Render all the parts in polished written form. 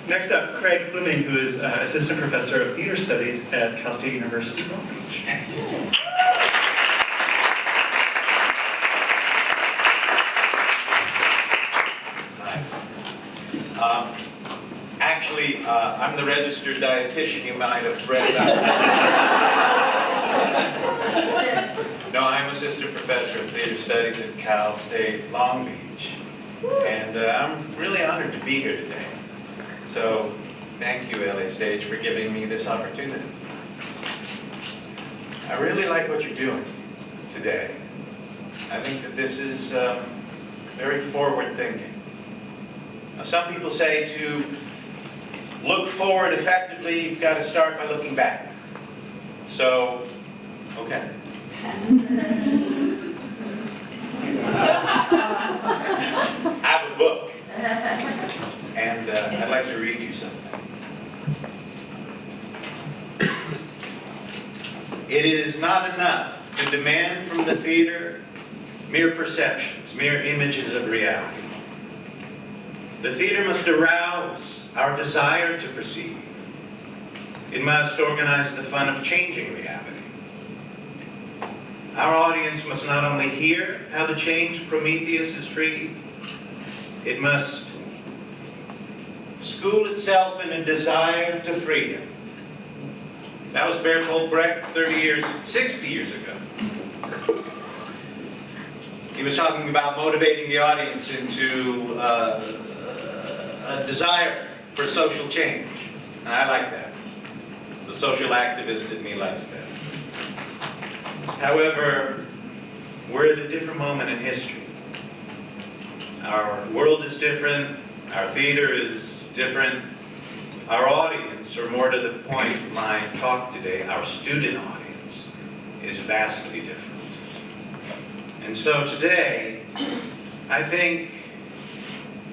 Next up, Craig Fleming, who is Assistant Professor of Theater Studies at Cal State University, Long Beach. Actually, I'm the registered dietitian you might have read about. No, I'm Assistant Professor of Theater Studies at Cal State Long Beach. And I'm really honored to be here today. So thank you, LA Stage, for giving me this opportunity. I really like what you're doing today. I think that this is very forward thinking. Now, some people say to look forward effectively, you've got to start by looking back. So, okay. I have a book, and I'd like to read you something. It is not enough to demand from the theater mere perceptions, mere images of reality. The theater must arouse our desire to perceive. It must organize the fun of changing reality. Our audience must not only hear how the changed Prometheus is free, it must school itself in a desire to freedom. That was Bertolt Brecht 60 years ago. He was talking about motivating the audience into a desire for social change. And I like that. The social activist in me likes that. However, we're at a different moment in history. Our world is different, our theater is different, our audience, or more to the point of my talk today, our student audience, is vastly different. And so today, I think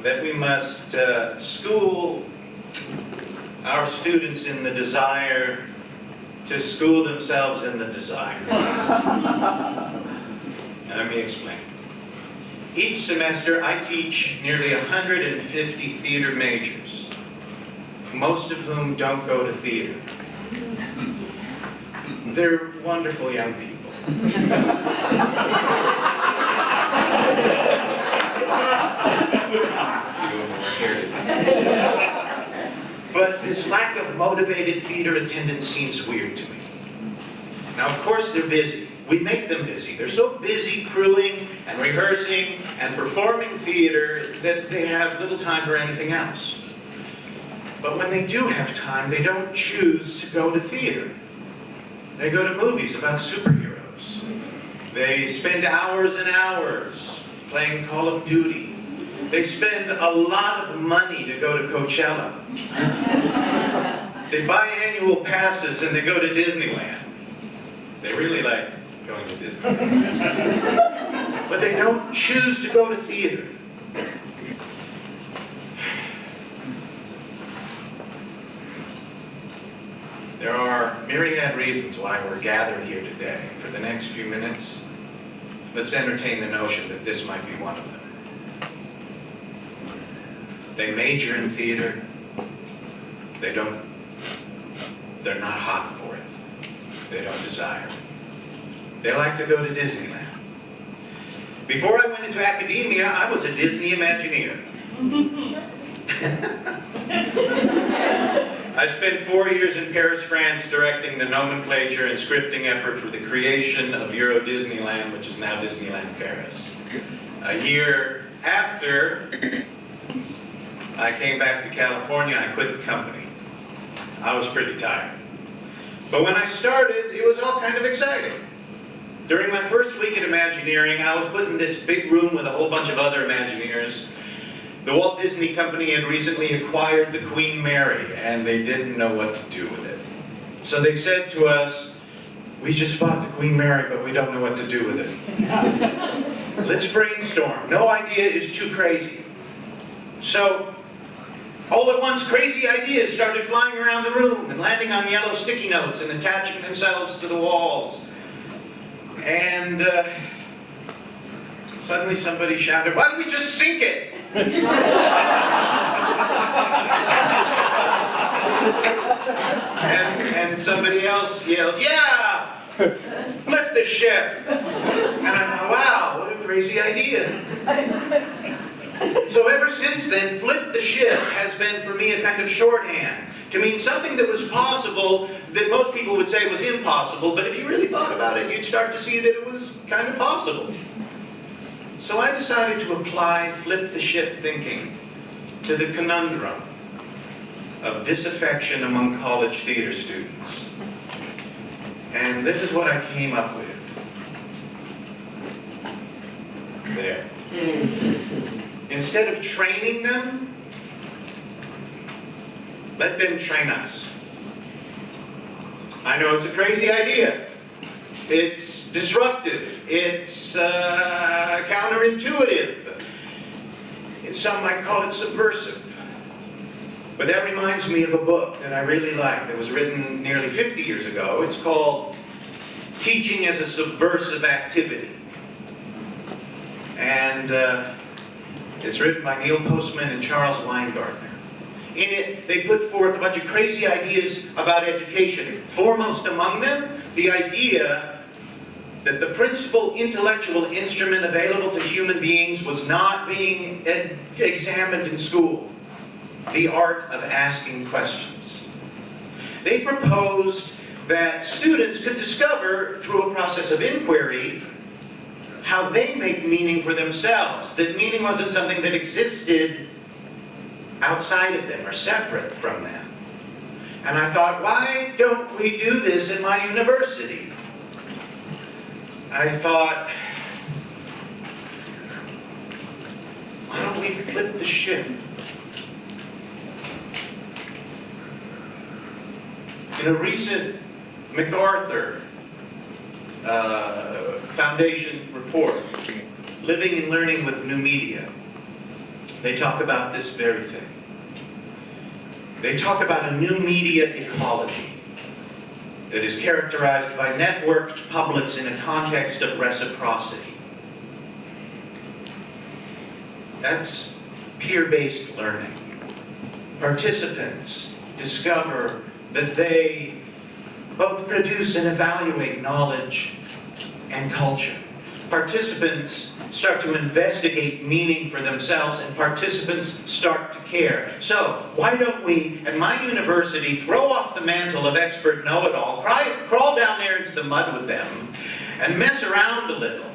that we must school our students in the desire to school themselves in the desire. Let me explain. Each semester I teach nearly 150 theater majors, most of whom don't go to theater. They're wonderful young people. But this lack of motivated theater attendance seems weird to me. Now, of course, they're busy. We make them busy. They're so busy crewing and rehearsing and performing theater that they have little time for anything else. But when they do have time, they don't choose to go to theater. They go to movies about superheroes. They spend hours and hours playing Call of Duty. They spend a lot of money to go to Coachella. They buy annual passes and they go to Disneyland. They really like going to Disneyland. But they don't choose to go to theater. There are myriad reasons why we're gathered here today. For the next few minutes, let's entertain the notion that this might be one of them. They major in theater. They're not hot for it. They don't desire it. They like to go to Disneyland. Before I went into academia, I was a Disney Imagineer. I spent 4 years in Paris, France, directing the nomenclature and scripting effort for the creation of Euro Disneyland, which is now Disneyland Paris. A year after I came back to California, I quit the company. I was pretty tired. But when I started, it was all kind of exciting. During my first week at Imagineering, I was put in this big room with a whole bunch of other Imagineers. The Walt Disney Company had recently acquired the Queen Mary, and they didn't know what to do with it. So they said to us, "We just bought the Queen Mary, but we don't know what to do with it. Let's brainstorm. No idea is too crazy." So, all at once, crazy ideas started flying around the room and landing on yellow sticky notes and attaching themselves to the walls. And suddenly somebody shouted, "Why don't we just sink it?" And somebody else yelled, "Yeah! Flip the ship!" And I thought, wow, what a crazy idea. So ever since then, flip the ship has been for me a kind of shorthand to mean something that was possible that most people would say was impossible, but if you really thought about it, you'd start to see that it was kind of possible. So I decided to apply flip the ship thinking to the conundrum of disaffection among college theater students. And this is what I came up with. There. Instead of training them, let them train us. I know it's a crazy idea. It's disruptive. It's counterintuitive. Some might call it subversive. But that reminds me of a book that I really like that was written nearly 50 years ago. It's called Teaching as a Subversive Activity. And it's written by Neil Postman and Charles Weingartner. In it, they put forth a bunch of crazy ideas about education. Foremost among them, the idea that the principal intellectual instrument available to human beings was not being examined in school. The art of asking questions. They proposed that students could discover through a process of inquiry how they make meaning for themselves, that meaning wasn't something that existed outside of them or separate from them. And I thought, why don't we do this in my university? I thought, why don't we flip the ship? In a recent MacArthur Foundation report, Living and Learning with New Media, they talk about this very thing. They talk about a new media ecology that is characterized by networked publics in a context of reciprocity. That's peer-based learning. Participants discover that they both produce and evaluate knowledge and culture. Participants start to investigate meaning for themselves, and participants start to care. So, why don't we, at my university, throw off the mantle of expert know-it-all, crawl down there into the mud with them, and mess around a little?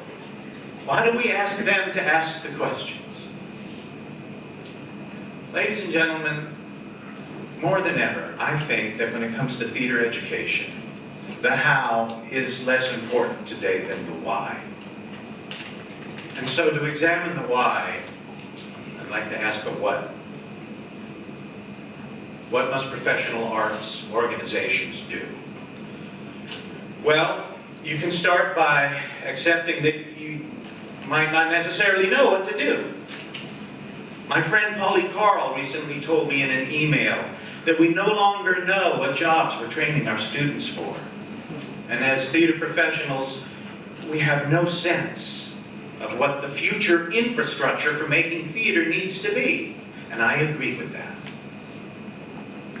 Why don't we ask them to ask the questions? Ladies and gentlemen, more than ever, I think that when it comes to theater education, the how is less important today than the why. And so to examine the why, I'd like to ask a what. What must professional arts organizations do? Well, you can start by accepting that you might not necessarily know what to do. My friend Polly Carl recently told me in an email that we no longer know what jobs we're training our students for. And as theater professionals, we have no sense of what the future infrastructure for making theater needs to be. And I agree with that.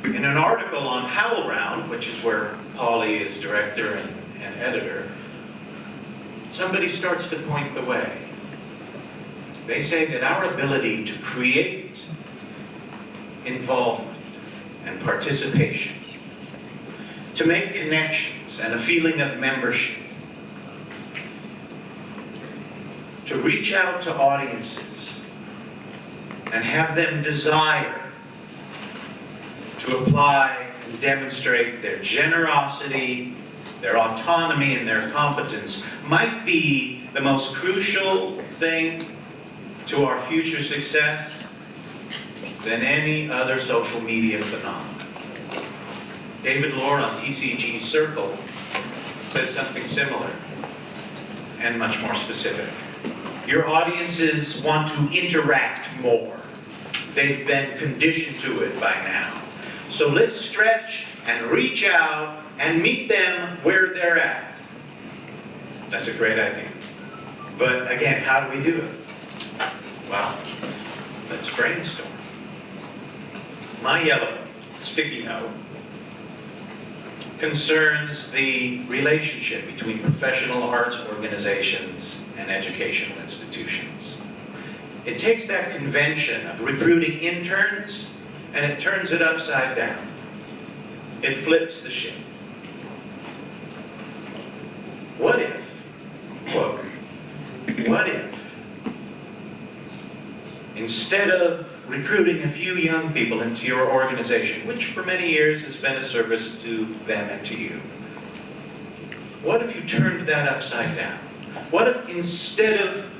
In an article on HowlRound, which is where Polly is director and editor, somebody starts to point the way. They say that our ability to create involvement and participation, to make connections and a feeling of membership, to reach out to audiences and have them desire to apply and demonstrate their generosity, their autonomy, and their competence might be the most crucial thing to our future success than any other social media phenomenon. David Lohr on TCG's Circle says something similar and much more specific. Your audiences want to interact more. They've been conditioned to it by now. So let's stretch and reach out and meet them where they're at. That's a great idea. But again, how do we do it? Well, let's brainstorm. my yellow sticky note concerns the relationship between professional arts organizations and educational institutions. It takes that convention of recruiting interns and it turns it upside down. It flips the ship. What if, quote, what if, instead of recruiting a few young people into your organization, which for many years has been a service to them and to you, what if you turned that upside down? What if instead of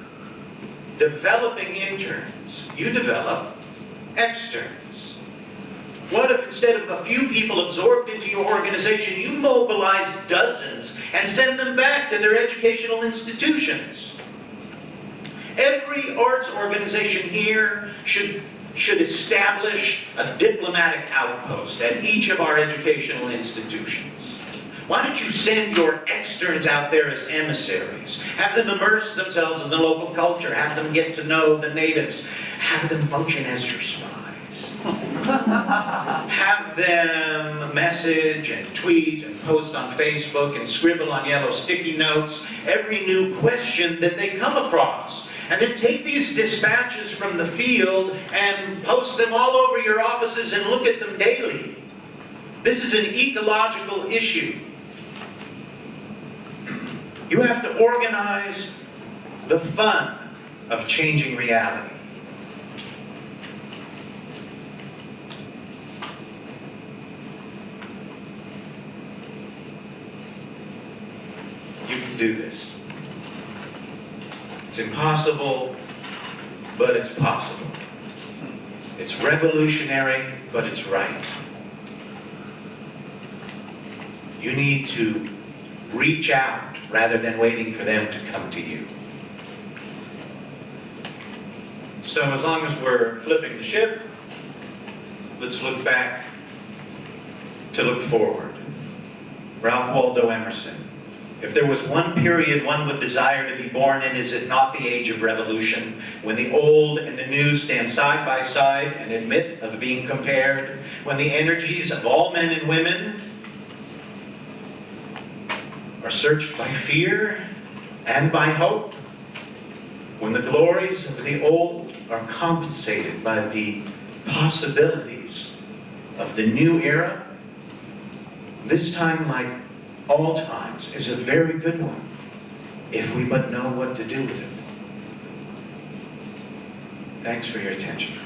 developing interns, you develop externs? What if instead of a few people absorbed into your organization, you mobilize dozens and send them back to their educational institutions? Every arts organization here should establish a diplomatic outpost at each of our educational institutions. Why don't you send your externs out there as emissaries? Have them immerse themselves in the local culture. Have them get to know the natives. Have them function as your spies. Have them message and tweet and post on Facebook and scribble on yellow sticky notes every new question that they come across. And then take these dispatches from the field and post them all over your offices and look at them daily. This is an ecological issue. You have to organize the fun of changing reality. You can do this. It's impossible, but it's possible. It's revolutionary, but it's right. You need to reach out rather than waiting for them to come to you. So as long as we're flipping the ship, let's look back to look forward. Ralph Waldo Emerson. If there was one period one would desire to be born in, is it not the age of revolution, when the old and the new stand side by side and admit of being compared, when the energies of all men and women are searched by fear and by hope, when the glories of the old are compensated by the possibilities of the new era? This time, like all times, is a very good one, if we but know what to do with it. Thanks for your attention.